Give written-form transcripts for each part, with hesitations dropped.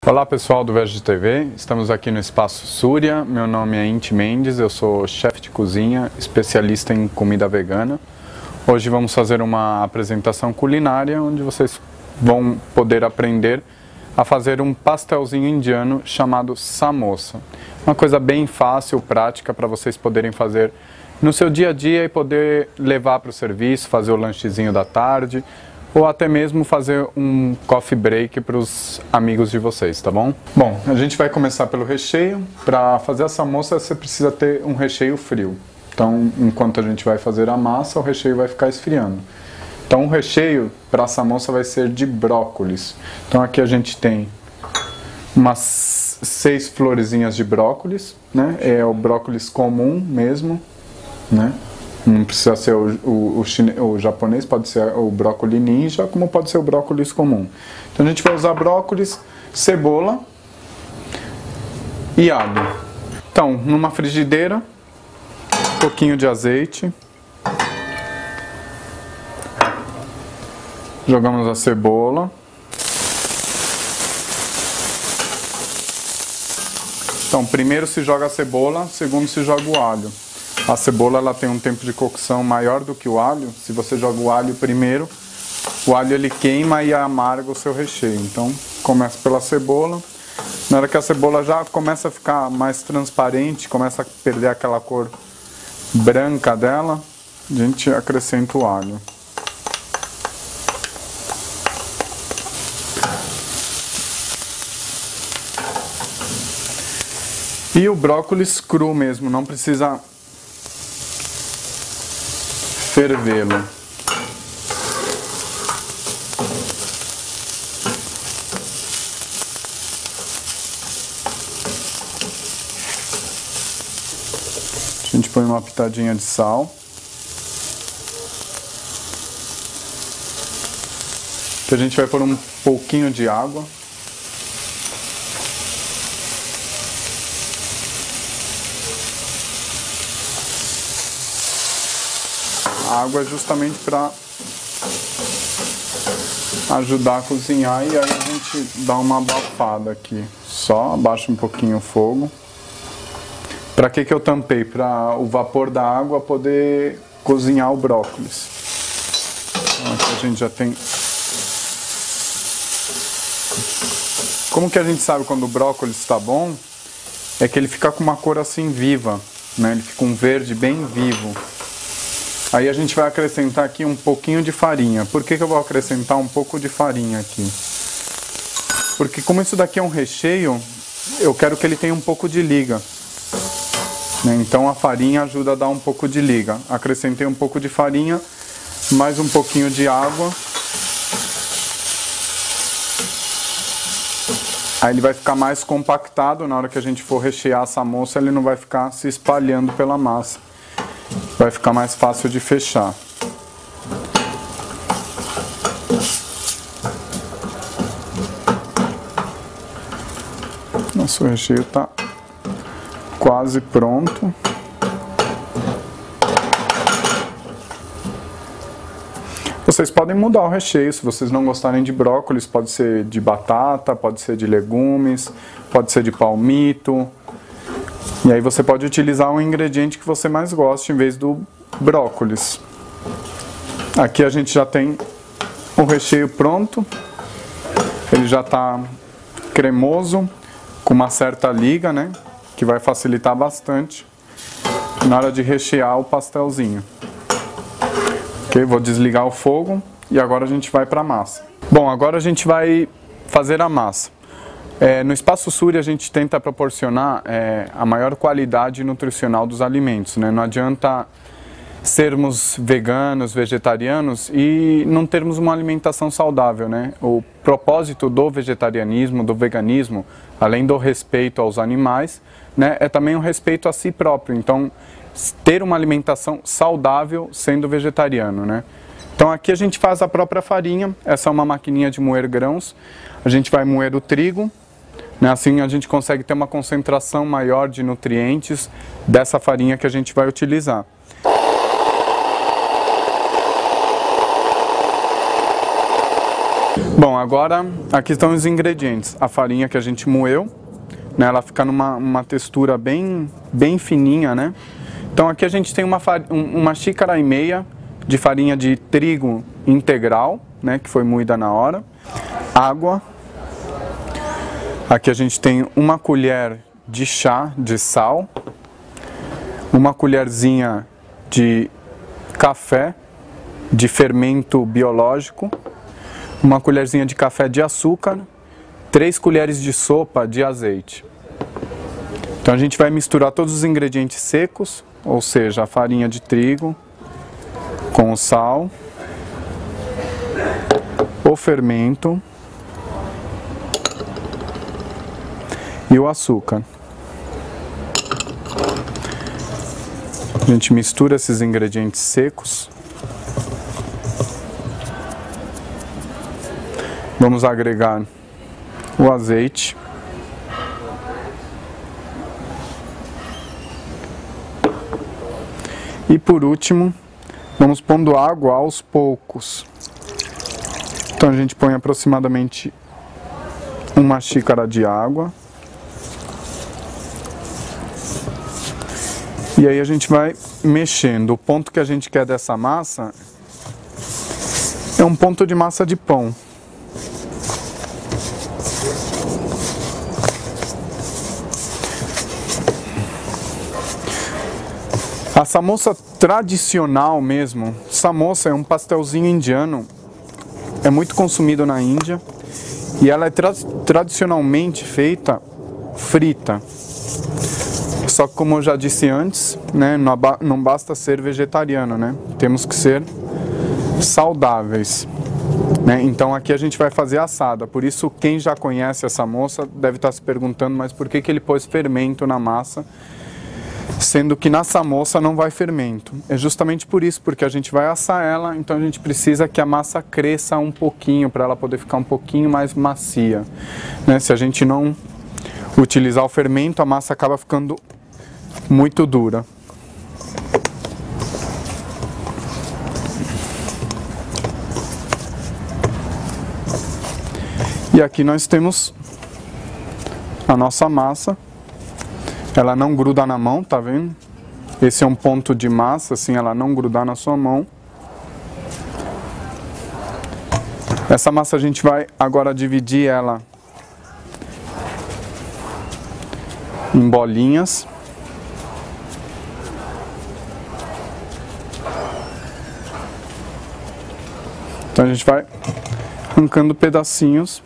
Olá pessoal do Veg TV, estamos aqui no Espaço Súria, meu nome é Inti Mendes, eu sou chefe de cozinha, especialista em comida vegana. Hoje vamos fazer uma apresentação culinária onde vocês vão poder aprender a fazer um pastelzinho indiano chamado samosa. Uma coisa bem fácil, prática para vocês poderem fazer no seu dia a dia e poder levar para o serviço, fazer o lanchezinho da tarde, ou até mesmo fazer um coffee break para os amigos de vocês, tá bom? Bom, a gente vai começar pelo recheio. Para fazer a samosa você precisa ter um recheio frio. Então, enquanto a gente vai fazer a massa, o recheio vai ficar esfriando. Então, o recheio para a samosa vai ser de brócolis. Então, aqui a gente tem umas 6 florezinhas de brócolis, né? É o brócolis comum mesmo, né? Não precisa ser o japonês, pode ser o brócolis ninja, como pode ser o brócolis comum. Então a gente vai usar brócolis, cebola e alho. Então, numa frigideira, um pouquinho de azeite. Jogamos a cebola. Então, primeiro se joga a cebola, segundo se joga o alho. A cebola ela tem um tempo de cocção maior do que o alho. Se você joga o alho primeiro, o alho ele queima e amarga o seu recheio. Então começa pela cebola. Na hora que a cebola já começa a ficar mais transparente, começa a perder aquela cor branca dela, a gente acrescenta o alho. E o brócolis cru mesmo, não precisa fervê-lo. A gente põe uma pitadinha de sal. Que a gente vai pôr um pouquinho de água. A água é justamente para ajudar a cozinhar e aí a gente dá uma abafada aqui. Só abaixa um pouquinho o fogo. Para que eu tampei? Para o vapor da água poder cozinhar o brócolis. Então aqui a gente já tem... Como que a gente sabe quando o brócolis está bom? É que ele fica com uma cor assim viva, né? Ele fica um verde bem vivo. Aí a gente vai acrescentar aqui um pouquinho de farinha. Por que eu vou acrescentar um pouco de farinha aqui? Porque como isso daqui é um recheio, eu quero que ele tenha um pouco de liga, né? Então a farinha ajuda a dar um pouco de liga. Acrescentei um pouco de farinha, mais um pouquinho de água. Aí ele vai ficar mais compactado. Na hora que a gente for rechear a samosa, ele não vai ficar se espalhando pela massa. Vai ficar mais fácil de fechar. Nosso recheio está quase pronto. Vocês podem mudar o recheio, se vocês não gostarem de brócolis, pode ser de batata, pode ser de legumes, pode ser de palmito. E aí você pode utilizar um ingrediente que você mais goste em vez do brócolis. Aqui a gente já tem o recheio pronto. Ele já está cremoso, com uma certa liga, né? Que vai facilitar bastante na hora de rechear o pastelzinho. Ok, vou desligar o fogo e agora a gente vai para a massa. Bom, agora a gente vai fazer a massa. No Espaço Súria a gente tenta proporcionar a maior qualidade nutricional dos alimentos, né? Não adianta sermos veganos, vegetarianos e não termos uma alimentação saudável, né? O propósito do vegetarianismo, do veganismo, além do respeito aos animais, né, é também o respeito a si próprio. Então, ter uma alimentação saudável sendo vegetariano, né? Então aqui a gente faz a própria farinha. Essa é uma maquininha de moer grãos. A gente vai moer o trigo. Assim a gente consegue ter uma concentração maior de nutrientes dessa farinha que a gente vai utilizar. Bom, agora aqui estão os ingredientes. A farinha que a gente moeu, né, ela fica numa textura bem fininha, né? Então aqui a gente tem uma xícara e meia de farinha de trigo integral, né, que foi moída na hora. Água. Aqui a gente tem uma colher de chá de sal. Uma colherzinha de café de fermento biológico. Uma colherzinha de café de açúcar, 3 colheres de sopa de azeite. Então a gente vai misturar todos os ingredientes secos, ou seja, a farinha de trigo com o sal, o fermento e o açúcar. A gente mistura esses ingredientes secos. Vamos agregar o azeite. E por último, vamos pondo água aos poucos. Então a gente põe aproximadamente uma xícara de água. E aí a gente vai mexendo. O ponto que a gente quer dessa massa é um ponto de massa de pão. A samosa tradicional mesmo, samosa é um pastelzinho indiano, é muito consumido na Índia e ela é tradicionalmente feita frita. Só que como eu já disse antes, né, não basta ser vegetariano, né? Temos que ser saudáveis. Né? Então aqui a gente vai fazer assada, por isso quem já conhece essa moça deve estar se perguntando, mas por que ele pôs fermento na massa? Sendo que na samosa não vai fermento. É justamente por isso, porque a gente vai assar ela, então a gente precisa que a massa cresça um pouquinho, para ela poder ficar um pouquinho mais macia. Né? Se a gente não utilizar o fermento, a massa acaba ficando muito dura. E aqui nós temos a nossa massa. Ela não gruda na mão, tá vendo? Esse é um ponto de massa, assim, ela não grudar na sua mão. Essa massa a gente vai agora dividir ela em bolinhas. Então a gente vai arrancando pedacinhos.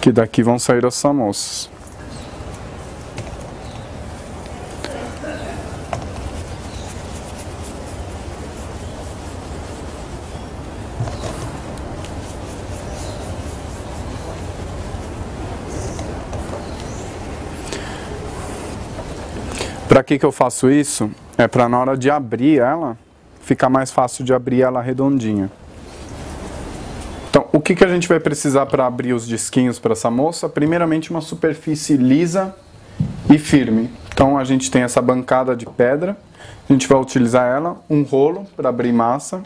Que daqui vão sair as samosas. Para que eu faço isso? É para na hora de abrir ela, ficar mais fácil de abrir ela redondinha. Então, o que a gente vai precisar para abrir os disquinhos para essa moça? Primeiramente, uma superfície lisa e firme. Então, a gente tem essa bancada de pedra, a gente vai utilizar ela, um rolo para abrir massa,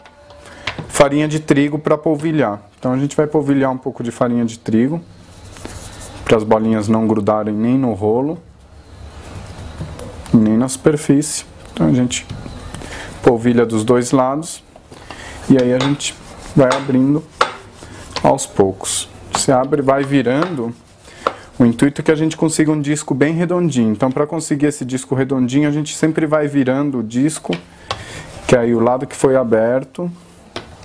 farinha de trigo para polvilhar. Então, a gente vai polvilhar um pouco de farinha de trigo, para as bolinhas não grudarem nem no rolo, nem na superfície. Então, a gente polvilha dos dois lados, e aí a gente vai abrindo aos poucos. Você abre e vai virando. O intuito é que a gente consiga um disco bem redondinho. Então, para conseguir esse disco redondinho, a gente sempre vai virando o disco, que aí o lado que foi aberto,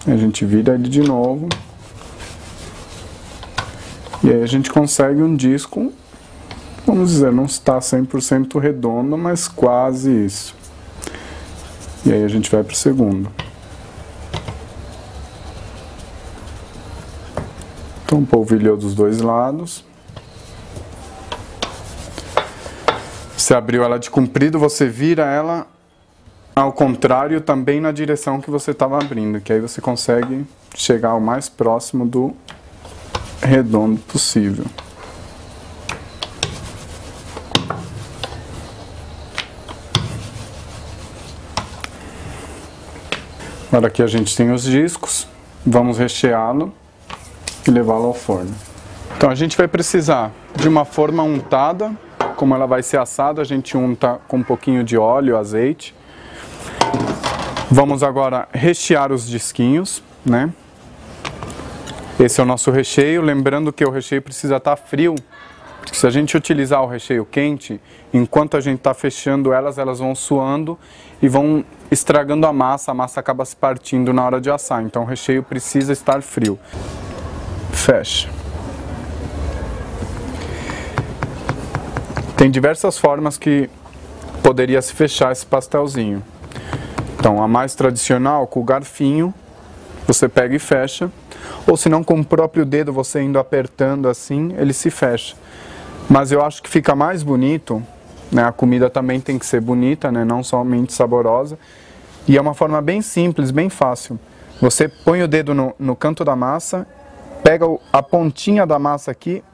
a gente vira ele de novo. E aí a gente consegue um disco, vamos dizer, não está 100% redondo, mas quase isso. E aí a gente vai para o segundo. Então, polvilhou dos dois lados. Você abriu ela de comprido, você vira ela ao contrário, também na direção que você estava abrindo, que aí você consegue chegar o mais próximo do redondo possível. Agora aqui a gente tem os discos, vamos recheá-lo e levá-lo ao forno. Então a gente vai precisar de uma forma untada, como ela vai ser assada, a gente unta com um pouquinho de óleo, azeite. Vamos agora rechear os disquinhos, né? Esse é o nosso recheio, lembrando que o recheio precisa estar frio, porque se a gente utilizar o recheio quente, enquanto a gente está fechando elas vão suando e vão estragando a massa acaba se partindo na hora de assar, então o recheio precisa estar frio. Fecha. Tem diversas formas que poderia se fechar esse pastelzinho. Então, a mais tradicional, com o garfinho, você pega e fecha. Ou se não, com o próprio dedo, você indo apertando assim, ele se fecha. Mas eu acho que fica mais bonito, né? A comida também tem que ser bonita, né? Não somente saborosa. E é uma forma bem simples, bem fácil. Você põe o dedo no canto da massa, pega a pontinha da massa aqui,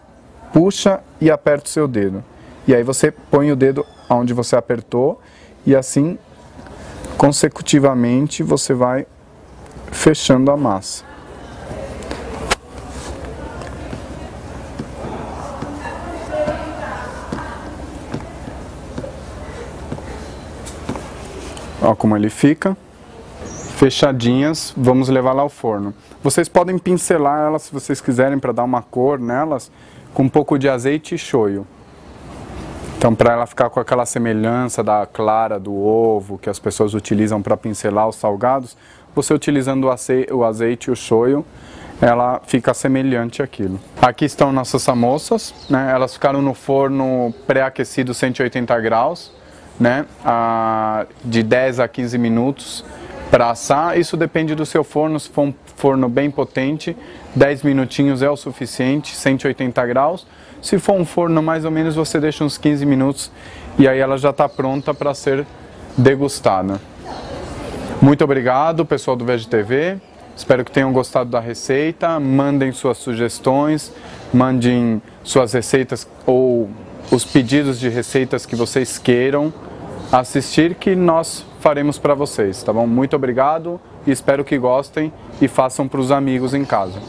puxa e aperta o seu dedo. E aí você põe o dedo onde você apertou e assim, consecutivamente, você vai fechando a massa. Olha como ele fica. Fechadinhas, vamos levar lá ao forno. Vocês podem pincelar elas se vocês quiserem para dar uma cor nelas com um pouco de azeite e shoyu. Então, para ela ficar com aquela semelhança da clara do ovo que as pessoas utilizam para pincelar os salgados, você utilizando o azeite e o shoyu, ela fica semelhante àquilo. Aqui estão nossas samosas, né? Elas ficaram no forno pré-aquecido 180 graus, né? De 10 a 15 minutos para assar. Isso depende do seu forno. Se for um forno bem potente, 10 minutinhos é o suficiente, 180 graus. Se for um forno mais ou menos, você deixa uns 15 minutos e aí ela já está pronta para ser degustada. Muito obrigado, pessoal do VegTV. Espero que tenham gostado da receita. Mandem suas sugestões, mandem suas receitas ou os pedidos de receitas que vocês queiram assistir, que nós faremos para vocês, tá bom? Muito obrigado e espero que gostem e façam para os amigos em casa.